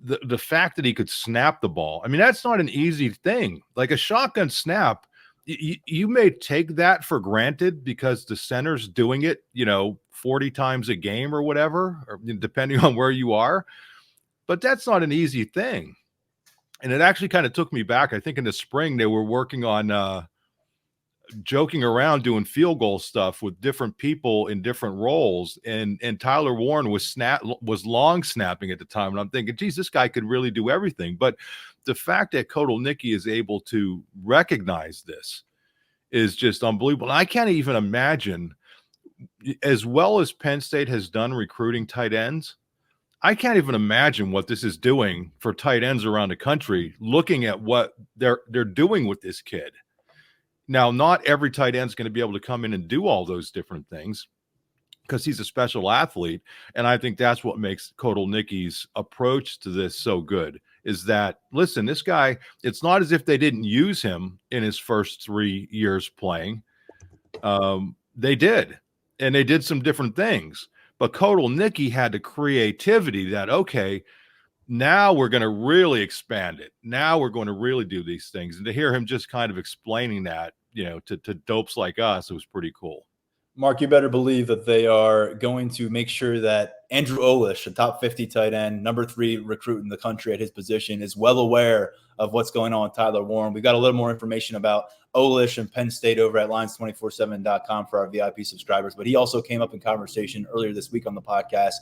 the fact that he could snap the ball, I mean, that's not an easy thing. Like a shotgun snap, you may take that for granted because the center's doing it, 40 times a game or whatever, or depending on where you are. But that's not an easy thing. And it actually kind of took me back. I think in the spring they were working on joking around doing field goal stuff with different people in different roles, and Tyler Warren was long snapping at the time, and I'm thinking, geez, this guy could really do everything. But the fact that Kotelnicki is able to recognize this is just unbelievable. And I can't even imagine, as well as Penn State has done recruiting tight ends, I can't even imagine what this is doing for tight ends around the country, looking at what they're doing with this kid. Now, not every tight end is going to be able to come in and do all those different things because he's a special athlete. And I think that's what makes Kotelnicki's approach to this so good, is that, listen, this guy, it's not as if they didn't use him in his first 3 years playing. They did, and they did some different things. But Kotelnicki had the creativity that, okay, now we're going to really expand it. Now we're going to really do these things. And to hear him just kind of explaining that, to dopes like us, it was pretty cool. Mark, you better believe that they are going to make sure that Andrew Olish, a top 50 tight end, number 3 recruit in the country at his position, is well aware of what's going on with Tyler Warren. We got a little more information about Olish and Penn State over at Lions247.com for our VIP subscribers. But he also came up in conversation earlier this week on the podcast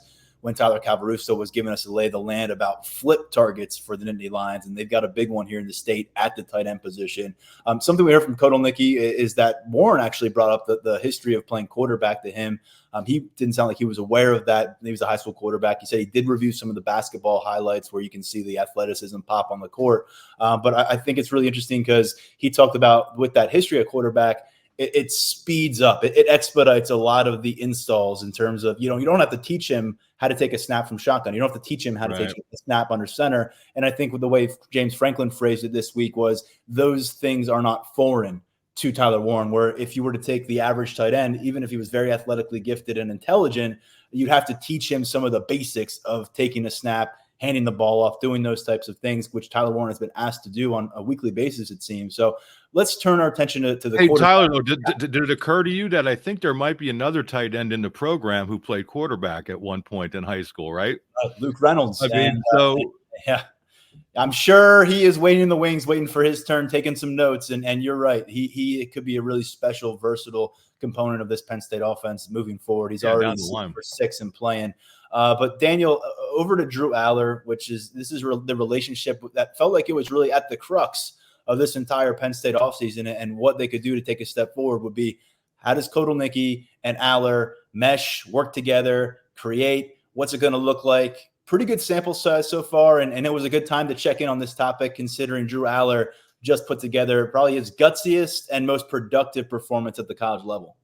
when Tyler Calvaruso was giving us a lay of the land about flip targets for the Nittany Lions, and they've got a big one here in the state at the tight end position. Something we heard from Kotelnicki is that Warren actually brought up the history of playing quarterback to him. He didn't sound like he was aware of that. He was a high school quarterback. He said he did review some of the basketball highlights where you can see the athleticism pop on the court. But I think it's really interesting because he talked about, with that history of quarterback, it speeds up. It expedites a lot of the installs in terms of, you don't have to teach him how to take a snap from shotgun. You don't have to teach him how to take a snap under center. And I think with the way James Franklin phrased it this week was, those things are not foreign to Tyler Warren, where if you were to take the average tight end, even if he was very athletically gifted and intelligent, you'd have to teach him some of the basics of taking a snap, handing the ball off, doing those types of things, which Tyler Warren has been asked to do on a weekly basis, it seems. So let's turn our attention to the quarterback. Tyler, did it occur to you that I think there might be another tight end in the program who played quarterback at one point in high school, right? Luke Reynolds. Yeah. I'm sure he is waiting in the wings, waiting for his turn, taking some notes. And you're right. He could be a really special, versatile component of this Penn State offense moving forward. He's already for 6 and playing. But Daniel, over to Drew Aller, this is the relationship that felt like it was really at the crux of this entire Penn State offseason, and what they could do to take a step forward would be, how does Kotelnicki and Aller mesh, work together, create? What's it going to look like? Pretty good sample size so far, and it was a good time to check in on this topic, considering Drew Aller just put together probably his gutsiest and most productive performance at the college level.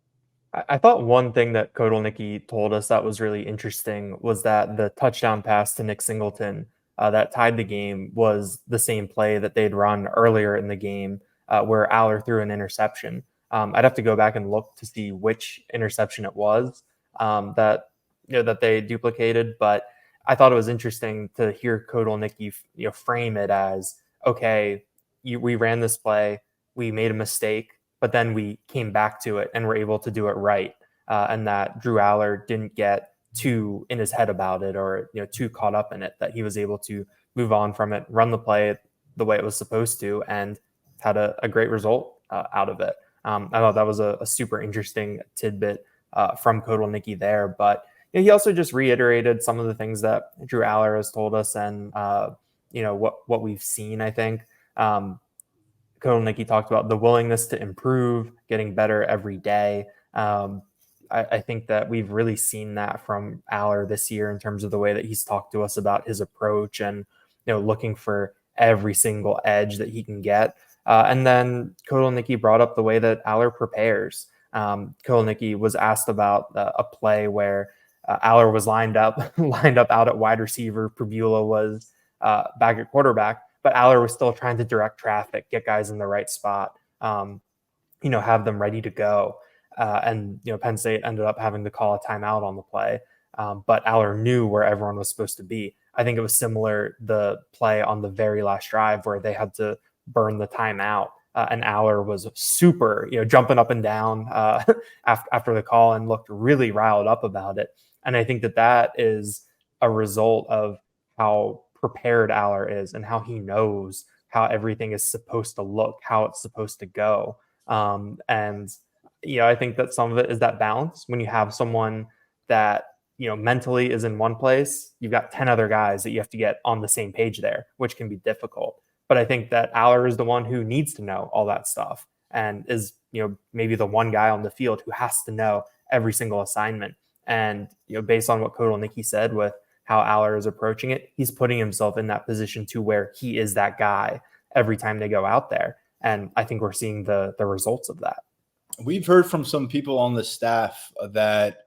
I thought one thing that Kotelnicki told us that was really interesting was that the touchdown pass to Nick Singleton that tied the game was the same play that they'd run earlier in the game where Aller threw an interception. I'd have to go back and look to see which interception it was, that that they duplicated. But I thought it was interesting to hear Kotelnicki frame it as, okay, we ran this play, we made a mistake, but then we came back to it and were able to do it right, and that Drew Aller didn't get too in his head about it or too caught up in it, that he was able to move on from it, run the play the way it was supposed to, and had a great result out of it. I thought that was a super interesting tidbit from Kotelnicki there. But he also just reiterated some of the things that Drew Aller has told us, and what we've seen. I think Kotelnicki talked about the willingness to improve, getting better every day. I think that we've really seen that from Aller this year in terms of the way that he's talked to us about his approach and looking for every single edge that he can get. And then Kotelnicki brought up the way that Aller prepares. Kotelnicki was asked about a play where Aller was lined up out at wide receiver. Prbula was back at quarterback, but Aller was still trying to direct traffic, get guys in the right spot, have them ready to go. And Penn State ended up having to call a timeout on the play, but Aller knew where everyone was supposed to be. I think it was similar, the play on the very last drive where they had to burn the timeout, and Aller was super, jumping up and down after the call and looked really riled up about it. And I think that is a result of how prepared Aller is and how he knows how everything is supposed to look, how it's supposed to go. I think that some of it is that balance. When you have someone that, mentally is in one place, you've got 10 other guys that you have to get on the same page there, which can be difficult. But I think that Aller is the one who needs to know all that stuff and is, maybe the one guy on the field who has to know every single assignment. And, based on what Kotelnicki said with how Aller is approaching it, he's putting himself in that position to where he is that guy every time they go out there. And I think we're seeing the results of that. We've heard from some people on the staff that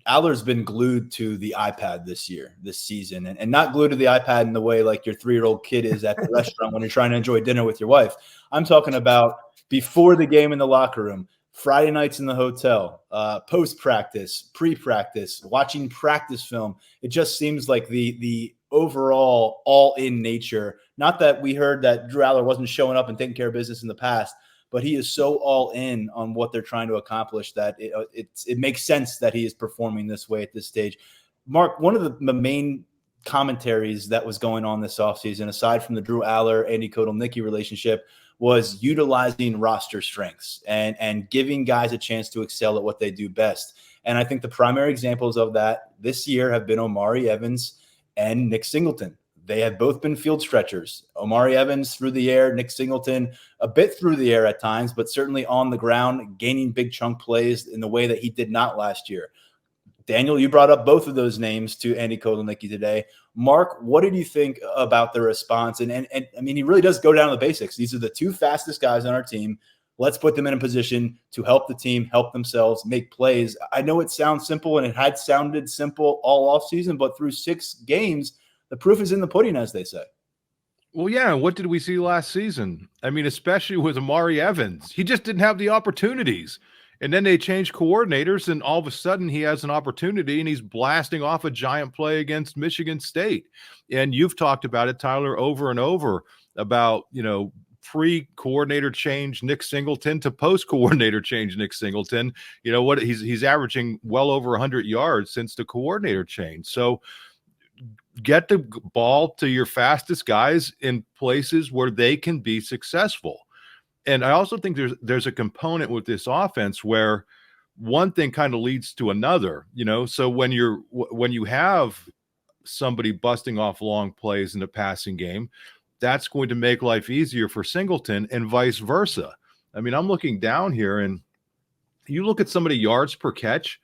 Aller's been glued to the iPad this season, and not glued to the iPad in the way like your 3-year-old kid is at the restaurant when you're trying to enjoy dinner with your wife. I'm talking about before the game in the locker room, Friday nights in the hotel, post-practice, pre-practice, watching practice film. It just seems like the overall all-in nature. Not that we heard that Drew Aller wasn't showing up and taking care of business in the past, but he is so all in on what they're trying to accomplish that it makes sense that he is performing this way at this stage. Mark, one of the main commentaries that was going on this offseason, aside from the Drew Aller, Andy Kotelnicki relationship, was utilizing roster strengths and giving guys a chance to excel at what they do best. And I think the primary examples of that this year have been Omari Evans and Nick Singleton. They have both been field stretchers. Omari Evans through the air, Nick Singleton a bit through the air at times, but certainly on the ground, gaining big chunk plays in the way that he did not last year. Daniel, you brought up both of those names to Andy Kotelnicki today. Mark, what did you think about the response? And I mean, he really does go down to the basics. These are the two fastest guys on our team. Let's put them in a position to help the team, help themselves, make plays. I know it sounds simple, and it had sounded simple all offseason, but through 6 games, the proof is in the pudding, as they say. Well, yeah. What did we see last season? I mean, especially with Omari Evans, he just didn't have the opportunities. And then they changed coordinators, and all of a sudden he has an opportunity, and he's blasting off a giant play against Michigan State. And you've talked about it, Tyler, over and over about, pre-coordinator change Nick Singleton to post-coordinator change Nick Singleton. What he's averaging well over 100 yards since the coordinator change. So get the ball to your fastest guys in places where they can be successful. And I also think there's a component with this offense where one thing kind of leads to another, so when you have somebody busting off long plays in the passing game, that's going to make life easier for Singleton and vice versa. I mean, I'm looking down here and you look at some of the yards per catch.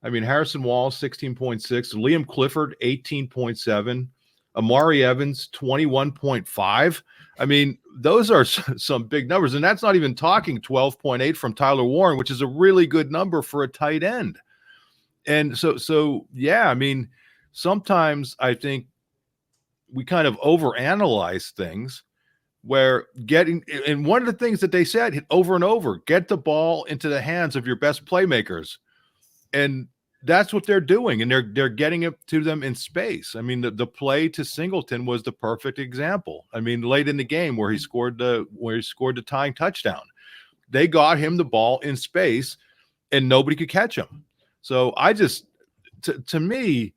I mean, Harrison Walls, 16.6, Liam Clifford, 18.7, Omari Evans, 21.5. I mean, those are some big numbers, and that's not even talking 12.8 from Tyler Warren, which is a really good number for a tight end. And so yeah, I mean, sometimes I think we kind of overanalyze things and one of the things that they said over and over, get the ball into the hands of your best playmakers. And That's what they're doing, and they're getting it to them in space. I mean, the play to Singleton was the perfect example. I mean, late in the game where he scored the tying touchdown, they got him the ball in space, and nobody could catch him. So I just, to me,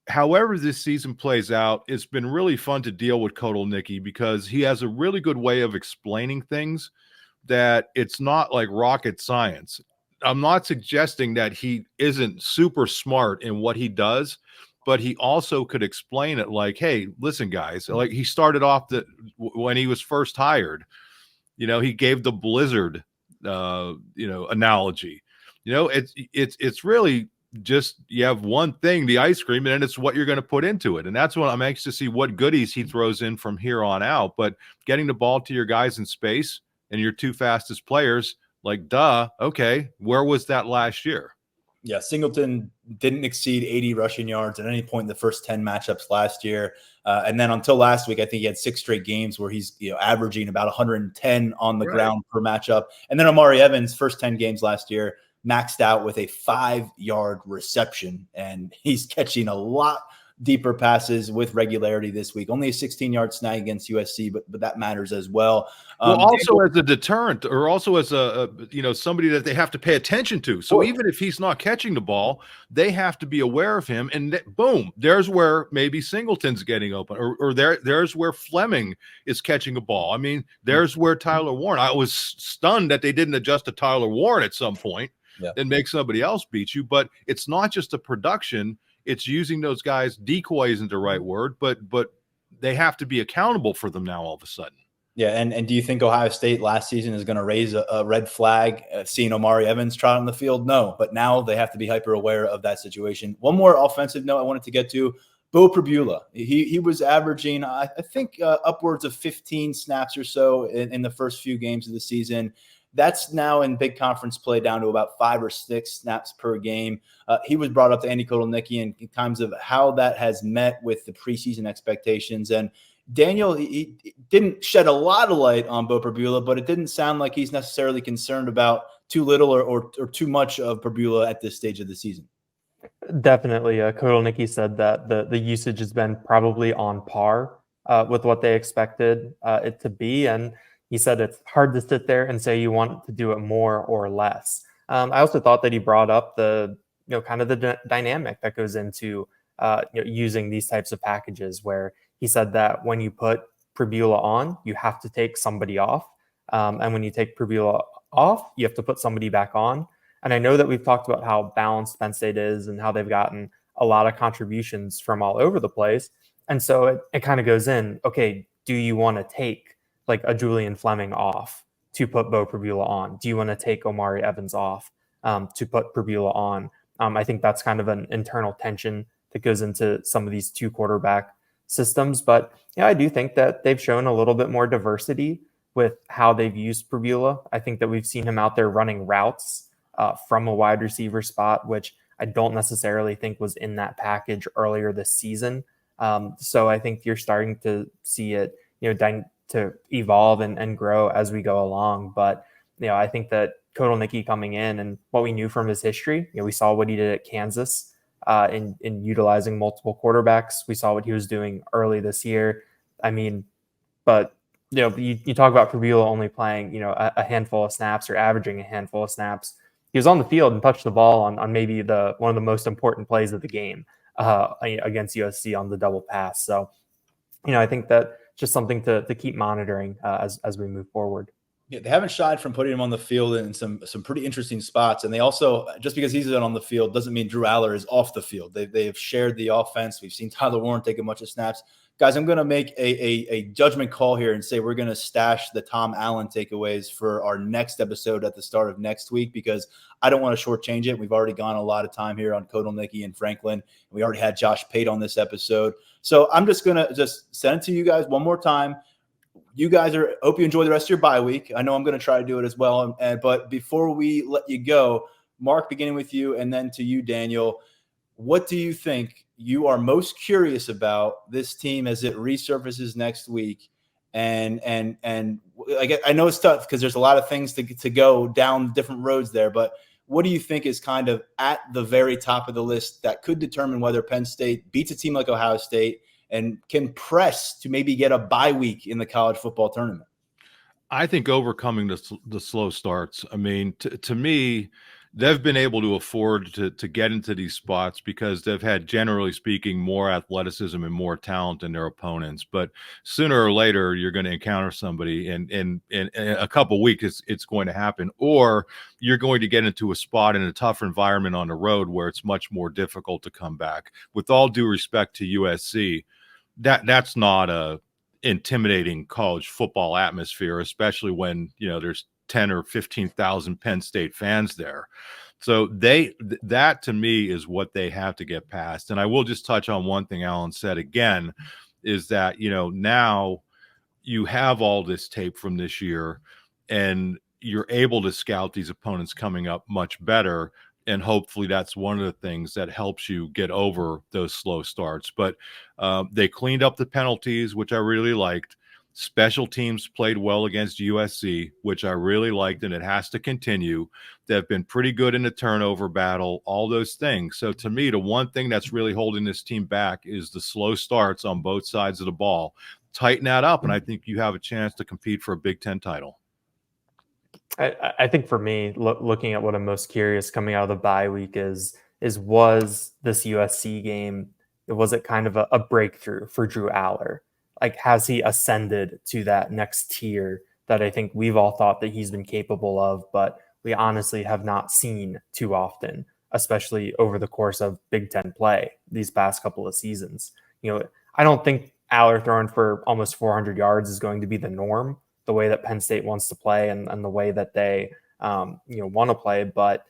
however this season plays out, it's been really fun to deal with Kotelnicki because he has a really good way of explaining things that it's not like rocket science. I'm not suggesting that he isn't super smart in what he does, but he also could explain it like, hey, listen, guys, like he started off when he was first hired, he gave the blizzard, analogy. It's really just you have one thing, the ice cream, and then it's what you're going to put into it. And that's what I'm anxious to see what goodies he throws in from here on out. But getting the ball to your guys in space and your two fastest players, like, okay, where was that last year? Yeah, Singleton didn't exceed 80 rushing yards at any point in the first 10 matchups last year. And then until last week, I think he had 6 straight games where he's averaging about 110 on the ground per matchup. And then Omari Evans, first 10 games last year, maxed out with a 5-yard reception, and he's catching a lot deeper passes with regularity this week. Only a 16-yard snag against USC, but that matters as well. Also as a deterrent, or also as a somebody that they have to pay attention to. So even if he's not catching the ball, they have to be aware of him. And boom, there's where maybe Singleton's getting open, or there's where Fleming is catching a ball. I mean, there's where Tyler Warren. I was stunned that they didn't adjust to Tyler Warren at some point and make somebody else beat you. But it's not just the production. It's using those guys. Decoy isn't the right word, but they have to be accountable for them now all of a sudden. Yeah, and do you think Ohio State last season is going to raise a red flag seeing Omari Evans trot on the field? No, but now they have to be hyper aware of that situation. One more offensive note I wanted to get to, Bo Pribula. He was averaging, I think, upwards of 15 snaps or so in the first few games of the season. That's now in big conference play down to about 5 or 6 snaps per game. He was brought up to Andy Kotelnicki in terms of how that has met with the preseason expectations. And Daniel, he didn't shed a lot of light on Bo Pribula, but it didn't sound like he's necessarily concerned about too little or too much of Pribula at this stage of the season. Definitely. Kotelnicki said that the usage has been probably on par with what they expected it to be. And he said it's hard to sit there and say you want to do it more or less. I also thought that he brought up the kind of the dynamic that goes into using these types of packages, where he said that when you put Pribula on, you have to take somebody off, and when you take Pribula off, you have to put somebody back on. And I know that we've talked about how balanced Penn State is and how they've gotten a lot of contributions from all over the place, and so it kind of goes in. Okay, do you want to take like a Julian Fleming off to put Bo Pribula on? Do you want to take Omari Evans off to put Pribula on? I think that's kind of an internal tension that goes into some of these 2 quarterback systems. But yeah, I do think that they've shown a little bit more diversity with how they've used Pribula. I think that we've seen him out there running routes from a wide receiver spot, which I don't necessarily think was in that package earlier this season. So I think you're starting to see it, to evolve and grow as we go along. But, I think that Kotelnicki coming in and what we knew from his history, we saw what he did at Kansas in utilizing multiple quarterbacks. We saw what he was doing early this year. I mean, but, you talk about Pribula only playing, a handful of snaps or averaging a handful of snaps. He was on the field and touched the ball on maybe one of the most important plays of the game against USC on the double pass. So, I think that just something to keep monitoring as we move forward. Yeah, they haven't shied from putting him on the field in some pretty interesting spots. And they also, just because he's on the field doesn't mean Drew Aller is off the field. They have shared the offense. We've seen Tyler Warren take a bunch of snaps. Guys, I'm going to make a judgment call here and say we're going to stash the Tom Allen takeaways for our next episode at the start of next week, because I don't want to shortchange it. We've already gone a lot of time here on Kotelnicki and Franklin. We already had Josh Pate on this episode. So I'm just going to send it to you guys one more time. You guys hope you enjoy the rest of your bye week. I know I'm going to try to do it as well. But before we let you go, Mark, beginning with you and then to you, Daniel, what do you think you are most curious about this team as it resurfaces next week? And I know it's tough because there's a lot of things to go down different roads there, but what do you think is kind of at the very top of the list that could determine whether Penn State beats a team like Ohio State and can press to maybe get a bye week in the college football tournament? I think overcoming the slow starts. I mean, to me, they've been able to afford to get into these spots because they've had, generally speaking, more athleticism and more talent than their opponents. But sooner or later, you're going to encounter somebody, and in a couple of weeks, it's going to happen. Or you're going to get into a spot in a tougher environment on the road where it's much more difficult to come back. With all due respect to USC, that's not a intimidating college football atmosphere, especially when there's 10 or 15,000 Penn State fans there. So that to me is what they have to get past. And I will just touch on one thing Alan said again, is that now you have all this tape from this year and you're able to scout these opponents coming up much better. And hopefully that's one of the things that helps you get over those slow starts. But they cleaned up the penalties, which I really liked. Special teams played well against USC, which I really liked, and it has to continue. They've been pretty good in the turnover battle, all those things. So to me, the one thing that's really holding this team back is the slow starts on both sides of the ball. Tighten that up, and I think you have a chance to compete for a Big Ten title. I think for me, looking at what I'm most curious coming out of the bye week is was this USC game, was it kind of a breakthrough for Drew Aller? Like, has he ascended to that next tier that I think we've all thought that he's been capable of, but we honestly have not seen too often, especially over the course of Big Ten play these past couple of seasons. I don't think Aller throwing for almost 400 yards is going to be the norm, the way that Penn State wants to play and the way that they want to play. But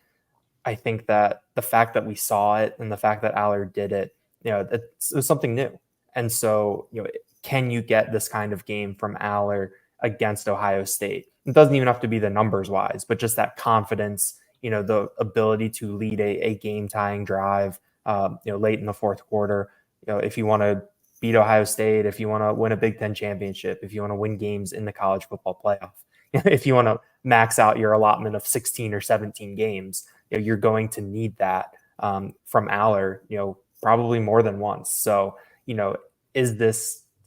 I think that the fact that we saw it and the fact that Aller did it, it was something new. And so, can you get this kind of game from Aller against Ohio State? It doesn't even have to be the numbers wise, but just that confidence, the ability to lead a game tying drive, late in the fourth quarter. If you want to beat Ohio State, if you want to win a Big Ten championship, if you want to win games in the college football playoff, if you want to max out your allotment of 16 or 17 games, you're going to need that from Aller, probably more than once. So,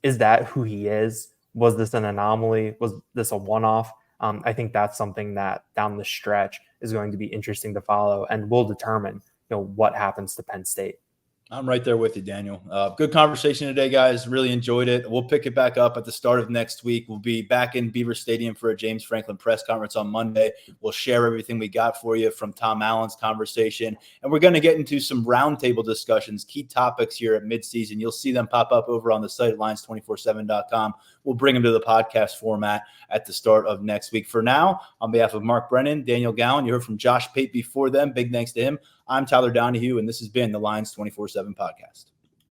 is that who he is? Was this an anomaly? Was this a one-off? I think that's something that down the stretch is going to be interesting to follow and will determine, what happens to Penn State. I'm right there with you, Daniel. Good conversation today, guys. Really enjoyed it. We'll pick it back up at the start of next week. We'll be back in Beaver Stadium for a James Franklin press conference on Monday. We'll share everything we got for you from Tom Allen's conversation. And we're going to get into some roundtable discussions, key topics here at midseason. You'll see them pop up over on the site at Lions247.com. We'll bring them to the podcast format at the start of next week. For now, on behalf of Mark Brennan, Daniel Gowan, you heard from Josh Pate before them. Big thanks to him. I'm Tyler Donahue, and this has been the Lions247 Podcast.